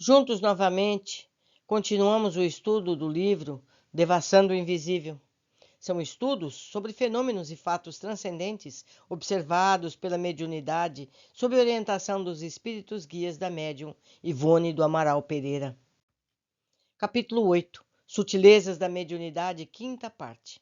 Juntos novamente, continuamos o estudo do livro Devassando o Invisível. São estudos sobre fenômenos e fatos transcendentes observados pela mediunidade sob orientação dos espíritos guias da médium Ivone do Amaral Pereira. Capítulo 8. Sutilezas da mediunidade, quinta parte.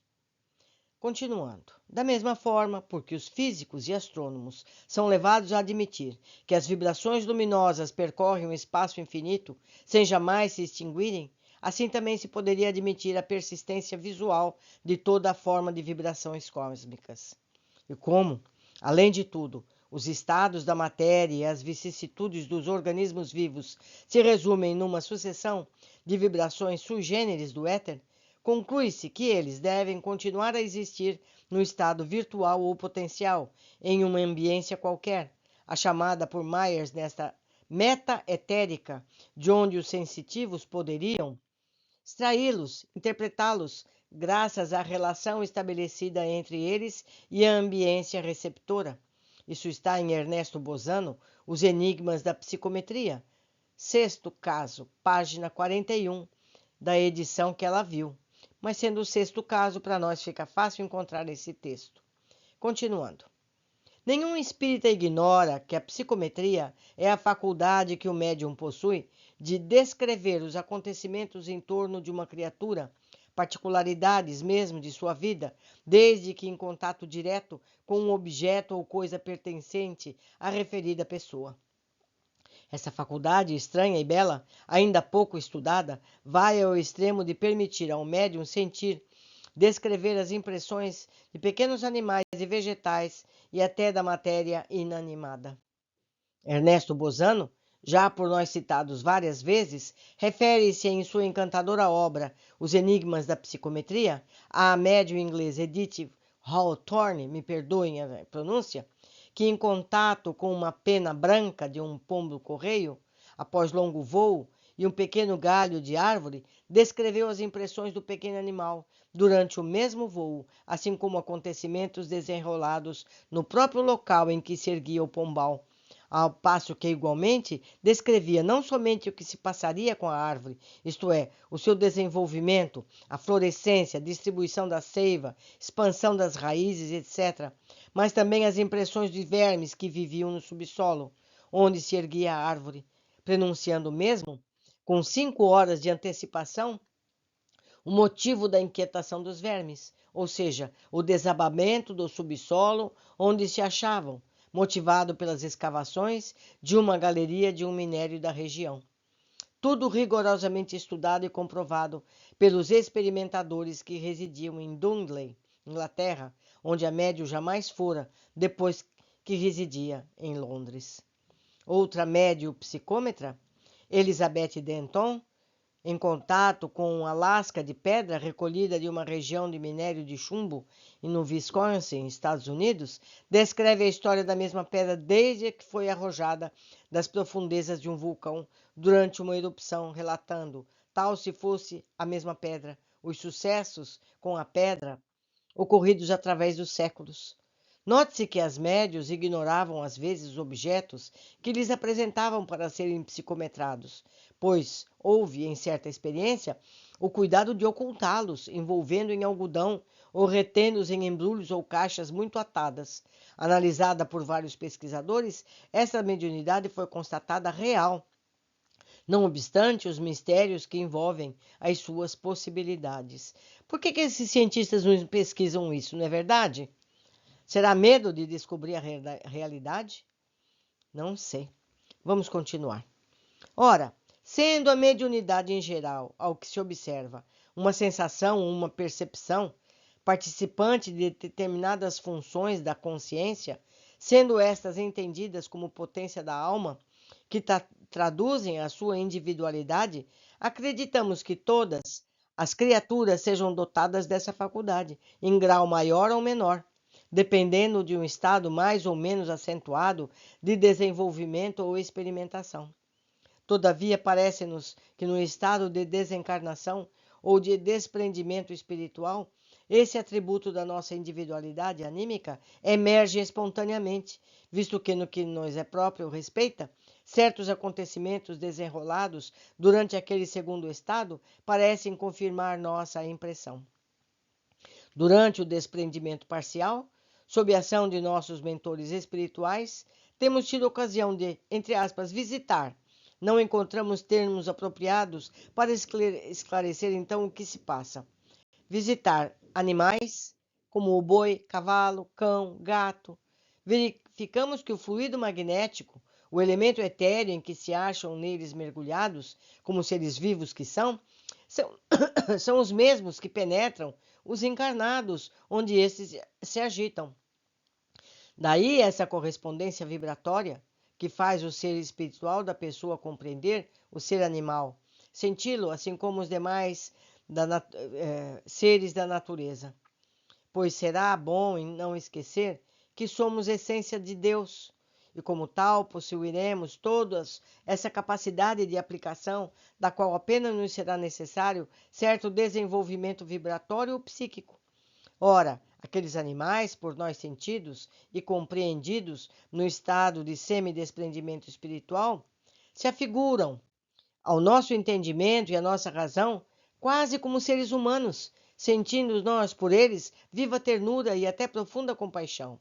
Continuando. Da mesma forma, porque os físicos e astrônomos são levados a admitir que as vibrações luminosas percorrem o espaço infinito sem jamais se extinguirem, assim também se poderia admitir a persistência visual de toda a forma de vibrações cósmicas. E como, além de tudo, os estados da matéria e as vicissitudes dos organismos vivos se resumem numa sucessão de vibrações sui generis do éter, conclui-se que eles devem continuar a existir no estado virtual ou potencial, em uma ambiência qualquer, a chamada por Myers nesta meta-etérica, de onde os sensitivos poderiam extraí-los, interpretá-los, graças à relação estabelecida entre eles e a ambiência receptora. Isso está em Ernesto Bozano, Os Enigmas da Psicometria, sexto caso, página 41, da edição que ela viu. Mas sendo o sexto caso, para nós fica fácil encontrar esse texto. Continuando. Nenhum espírita ignora que a psicometria é a faculdade que o médium possui de descrever os acontecimentos em torno de uma criatura, particularidades mesmo de sua vida, desde que em contato direto com um objeto ou coisa pertencente à referida pessoa. Essa faculdade estranha e bela, ainda pouco estudada, vai ao extremo de permitir ao médium sentir, descrever as impressões de pequenos animais e vegetais e até da matéria inanimada. Ernesto Bozano, já por nós citados várias vezes, refere-se em sua encantadora obra Os Enigmas da Psicometria à médium inglesa Edith Hawthorne, me perdoem a pronúncia, que em contato com uma pena branca de um pombo-correio, após longo voo, e um pequeno galho de árvore, descreveu as impressões do pequeno animal durante o mesmo voo, assim como acontecimentos desenrolados no próprio local em que se erguia o pombal, ao passo que, igualmente, descrevia não somente o que se passaria com a árvore, isto é, o seu desenvolvimento, a florescência, a distribuição da seiva, expansão das raízes, etc., mas também as impressões de vermes que viviam no subsolo, onde se erguia a árvore, prenunciando mesmo, com 5 horas de antecipação, o motivo da inquietação dos vermes, ou seja, o desabamento do subsolo onde se achavam, motivado pelas escavações de uma galeria de um minério da região. Tudo rigorosamente estudado e comprovado pelos experimentadores que residiam em Dudley, Inglaterra, onde a médium jamais fora depois que residia em Londres. Outra médium psicômetra, Elizabeth Denton, em contato com a lasca de pedra recolhida de uma região de minério de chumbo no Wisconsin, Estados Unidos, descreve a história da mesma pedra desde que foi arrojada das profundezas de um vulcão durante uma erupção, relatando, tal se fosse a mesma pedra, os sucessos com a pedra ocorridos através dos séculos. Note-se que as médios ignoravam às vezes os objetos que lhes apresentavam para serem psicometrados, pois houve, em certa experiência, o cuidado de ocultá-los, envolvendo em algodão ou retendo-os em embrulhos ou caixas muito atadas. Analisada por vários pesquisadores, essa mediunidade foi constatada real, não obstante os mistérios que envolvem as suas possibilidades. Por que esses cientistas não pesquisam isso, não é verdade? Será medo de descobrir a realidade? Não sei. Vamos continuar. Ora, sendo a mediunidade em geral, ao que se observa, uma sensação ou uma percepção, participante de determinadas funções da consciência, sendo estas entendidas como potência da alma, que traduzem a sua individualidade, acreditamos que todas as criaturas sejam dotadas dessa faculdade, em grau maior ou menor, dependendo de um estado mais ou menos acentuado de desenvolvimento ou experimentação. Todavia, parece-nos que no estado de desencarnação ou de desprendimento espiritual, esse atributo da nossa individualidade anímica emerge espontaneamente, visto que no que nos é próprio respeita, certos acontecimentos desenrolados durante aquele segundo estado parecem confirmar nossa impressão. Durante o desprendimento parcial, sob a ação de nossos mentores espirituais, temos tido ocasião de, entre aspas, visitar. Não encontramos termos apropriados para esclarecer então o que se passa. Visitar animais, como o boi, cavalo, cão, gato. Verificamos que o fluido magnético, o elemento etéreo em que se acham neles mergulhados, como seres vivos que são, são os mesmos que penetram os encarnados, onde esses se agitam. Daí essa correspondência vibratória que faz o ser espiritual da pessoa compreender o ser animal, senti-lo assim como os demais seres da natureza. Pois será bom em não esquecer que somos essência de Deus e, como tal, possuiremos todas essa capacidade de aplicação, da qual apenas nos será necessário certo desenvolvimento vibratório ou psíquico. Ora, aqueles animais, por nós sentidos e compreendidos no estado de semidesprendimento espiritual, se afiguram ao nosso entendimento e à nossa razão quase como seres humanos, sentindo nós por eles viva ternura e até profunda compaixão.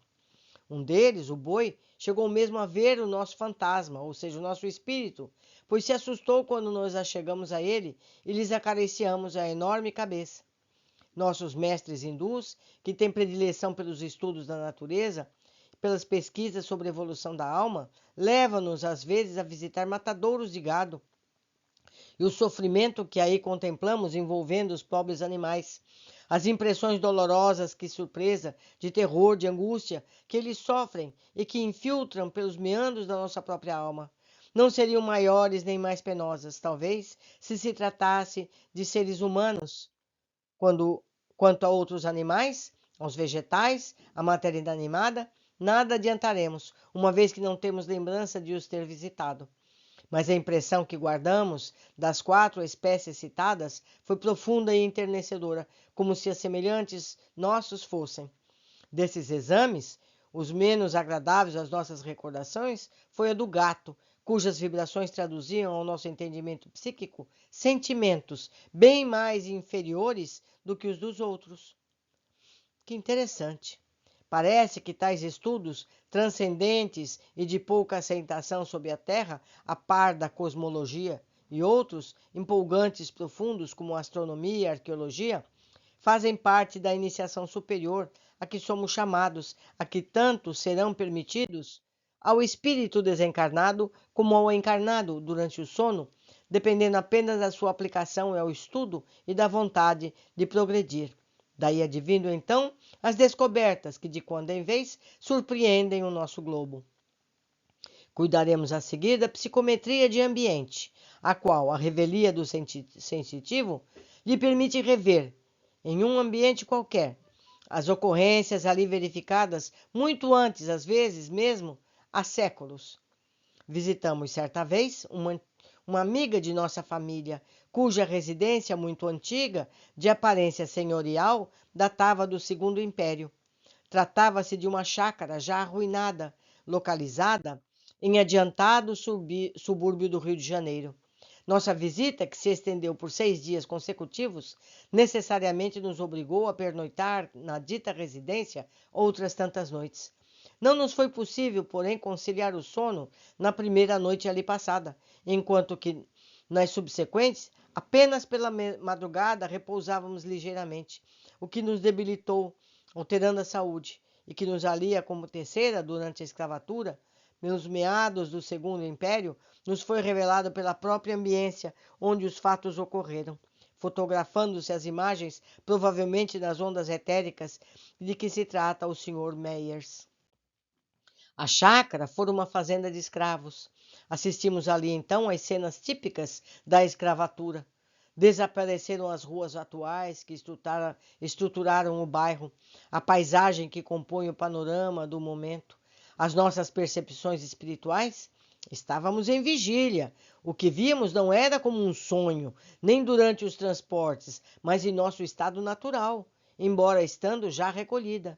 Um deles, o boi, chegou mesmo a ver o nosso fantasma, ou seja, o nosso espírito, pois se assustou quando nos achegamos a ele e lhes acariciamos a enorme cabeça. Nossos mestres hindus, que têm predileção pelos estudos da natureza, pelas pesquisas sobre a evolução da alma, levam-nos às vezes a visitar matadouros de gado. E o sofrimento que aí contemplamos envolvendo os pobres animais, as impressões dolorosas, que surpresa, de terror, de angústia, que eles sofrem e que infiltram pelos meandros da nossa própria alma, não seriam maiores nem mais penosas, talvez, se se tratasse de seres humanos, quanto a outros animais, aos vegetais, à matéria inanimada, nada adiantaremos, uma vez que não temos lembrança de os ter visitado. Mas a impressão que guardamos das 4 espécies citadas foi profunda e enternecedora, como se as semelhantes nossos fossem. Desses exames, os menos agradáveis às nossas recordações foi a do gato, cujas vibrações traduziam ao nosso entendimento psíquico sentimentos bem mais inferiores do que os dos outros. Que interessante! Parece que tais estudos transcendentes e de pouca aceitação sobre a Terra, a par da cosmologia, e outros empolgantes profundos como a astronomia e a arqueologia, fazem parte da iniciação superior a que somos chamados, a que tanto serão permitidos ao espírito desencarnado como ao encarnado durante o sono, dependendo apenas da sua aplicação ao estudo e da vontade de progredir. Daí advindo então as descobertas que de quando em vez surpreendem o nosso globo. Cuidaremos a seguir da psicometria de ambiente, a qual a revelia do sensitivo lhe permite rever, em um ambiente qualquer, as ocorrências ali verificadas muito antes, às vezes mesmo, há séculos. Visitamos certa vez uma amiga de nossa família, cuja residência muito antiga, de aparência senhorial, datava do Segundo Império. Tratava-se de uma chácara já arruinada, localizada em adiantado subúrbio do Rio de Janeiro. Nossa visita, que se estendeu por 6 dias consecutivos, necessariamente nos obrigou a pernoitar na dita residência outras tantas noites. Não nos foi possível, porém, conciliar o sono na primeira noite ali passada, enquanto que nas subsequentes, apenas pela madrugada repousávamos ligeiramente, o que nos debilitou, alterando a saúde, e que nos ali acontecera durante a escravatura, nos meados do Segundo Império, nos foi revelado pela própria ambiência onde os fatos ocorreram, fotografando-se as imagens, provavelmente das ondas etéricas, de que se trata o Sr. Meyers. A chácara fora uma fazenda de escravos. Assistimos ali então às cenas típicas da escravatura. Desapareceram as ruas atuais que estruturaram o bairro, a paisagem que compõe o panorama do momento. As nossas percepções espirituais? Estávamos em vigília. O que víamos não era como um sonho, nem durante os transportes, mas em nosso estado natural, embora estando já recolhida.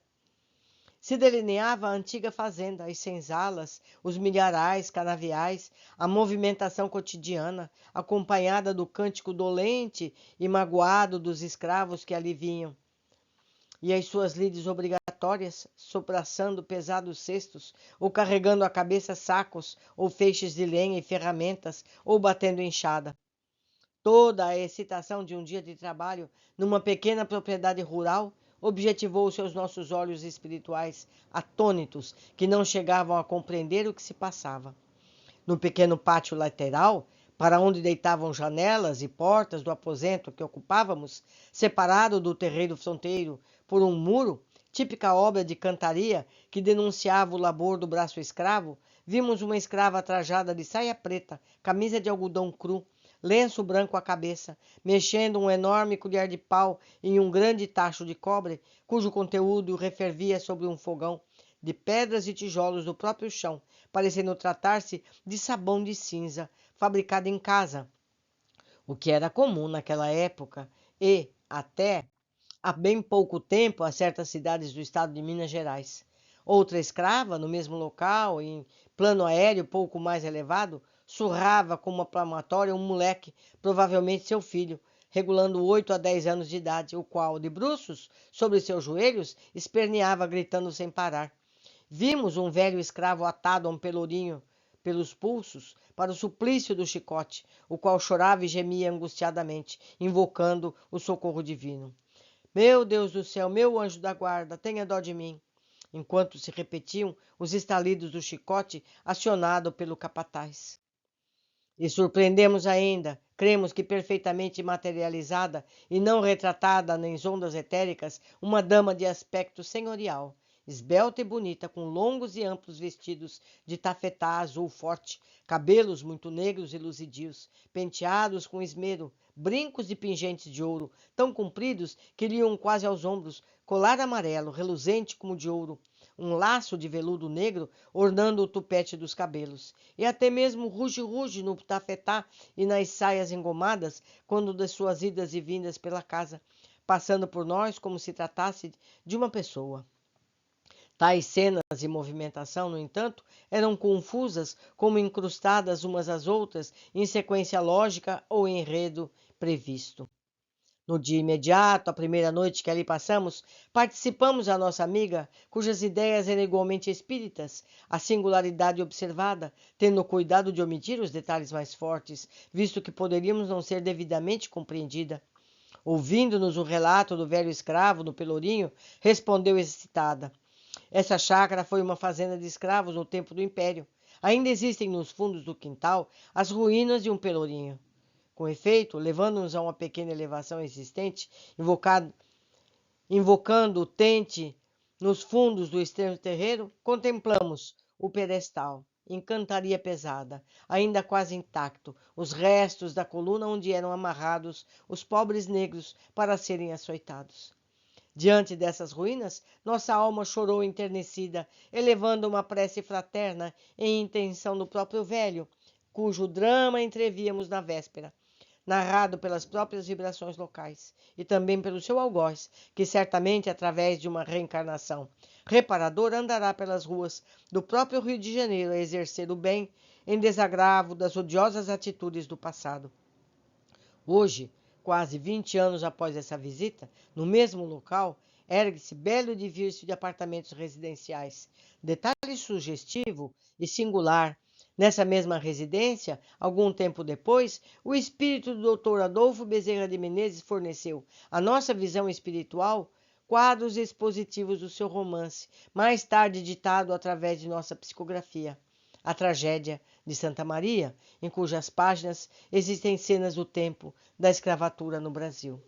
se delineava a antiga fazenda, as senzalas, os milharais, canaviais, a movimentação cotidiana, acompanhada do cântico dolente e magoado dos escravos que ali vinham, e as suas lides obrigatórias, sobraçando pesados cestos, ou carregando à cabeça sacos, ou feixes de lenha e ferramentas, ou batendo enxada. Toda a excitação de um dia de trabalho numa pequena propriedade rural objetivou seus nossos olhos espirituais atônitos, que não chegavam a compreender o que se passava. No pequeno pátio lateral, para onde deitavam janelas e portas do aposento que ocupávamos, separado do terreiro fronteiro por um muro, típica obra de cantaria que denunciava o labor do braço escravo, vimos uma escrava trajada de saia preta, camisa de algodão cru, lenço branco à cabeça, mexendo um enorme colher de pau em um grande tacho de cobre, cujo conteúdo refervia sobre um fogão de pedras e tijolos do próprio chão, parecendo tratar-se de sabão de cinza, fabricado em casa, o que era comum naquela época e, até há bem pouco tempo, a certas cidades do estado de Minas Gerais. Outra escrava, no mesmo local, em plano aéreo pouco mais elevado, surrava com uma palmatória um moleque, provavelmente seu filho, regulando 8 a 10 anos de idade, o qual, de bruços, sobre seus joelhos, esperneava gritando sem parar. Vimos um velho escravo atado a um pelourinho pelos pulsos para o suplício do chicote, o qual chorava e gemia angustiadamente, invocando o socorro divino. Meu Deus do céu, meu anjo da guarda, tenha dó de mim. Enquanto se repetiam os estalidos do chicote acionado pelo capataz. E surpreendemos ainda, cremos que perfeitamente materializada e não retratada nas ondas etéricas, uma dama de aspecto senhorial, esbelta e bonita, com longos e amplos vestidos de tafetá azul forte, cabelos muito negros e luzidios, penteados com esmero, brincos e pingentes de ouro, tão compridos que lhe iam quase aos ombros, colar amarelo, reluzente como de ouro, um laço de veludo negro ornando o tupete dos cabelos, e até mesmo ruge-ruge no tafetá e nas saias engomadas, quando de suas idas e vindas pela casa, passando por nós como se tratasse de uma pessoa. Tais cenas e movimentação, no entanto, eram confusas, como incrustadas umas às outras, em sequência lógica ou enredo previsto. No dia imediato, a primeira noite que ali passamos, participamos a nossa amiga, cujas ideias eram igualmente espíritas, a singularidade observada, tendo cuidado de omitir os detalhes mais fortes, visto que poderíamos não ser devidamente compreendida. Ouvindo-nos o relato do velho escravo no pelourinho, respondeu excitada. Essa chácara foi uma fazenda de escravos no tempo do Império. Ainda existem nos fundos do quintal as ruínas de um pelourinho. Com efeito, levando-nos a uma pequena elevação existente, invocando o tente nos fundos do extremo terreiro, contemplamos o pedestal, em cantaria pesada, ainda quase intacto, os restos da coluna onde eram amarrados os pobres negros para serem açoitados. Diante dessas ruínas, nossa alma chorou enternecida, elevando uma prece fraterna em intenção do próprio velho, cujo drama entrevíamos na véspera, narrado pelas próprias vibrações locais, e também pelo seu algoz, que certamente, através de uma reencarnação reparadora, andará pelas ruas do próprio Rio de Janeiro a exercer o bem em desagravo das odiosas atitudes do passado. Hoje, quase 20 anos após essa visita, no mesmo local, ergue-se belo edifício de apartamentos residenciais. Detalhe sugestivo e singular. Nessa mesma residência, algum tempo depois, o espírito do Dr. Adolfo Bezerra de Menezes forneceu à nossa visão espiritual quadros expositivos do seu romance, mais tarde ditado através de nossa psicografia. A Tragédia de Santa Maria, em cujas páginas existem cenas do tempo da escravatura no Brasil.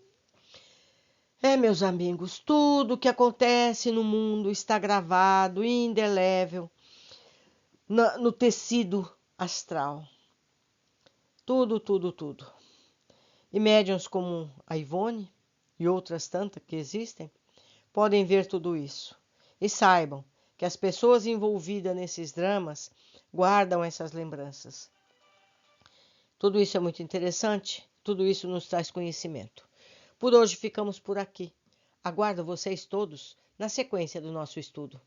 Meus amigos, tudo o que acontece no mundo está gravado, indelével, no tecido astral. Tudo, tudo, tudo. E médiuns como a Ivone e outras tantas que existem podem ver tudo isso. E saibam que as pessoas envolvidas nesses dramas guardam essas lembranças. Tudo isso é muito interessante, tudo isso nos traz conhecimento. Por hoje ficamos por aqui. Aguardo vocês todos na sequência do nosso estudo.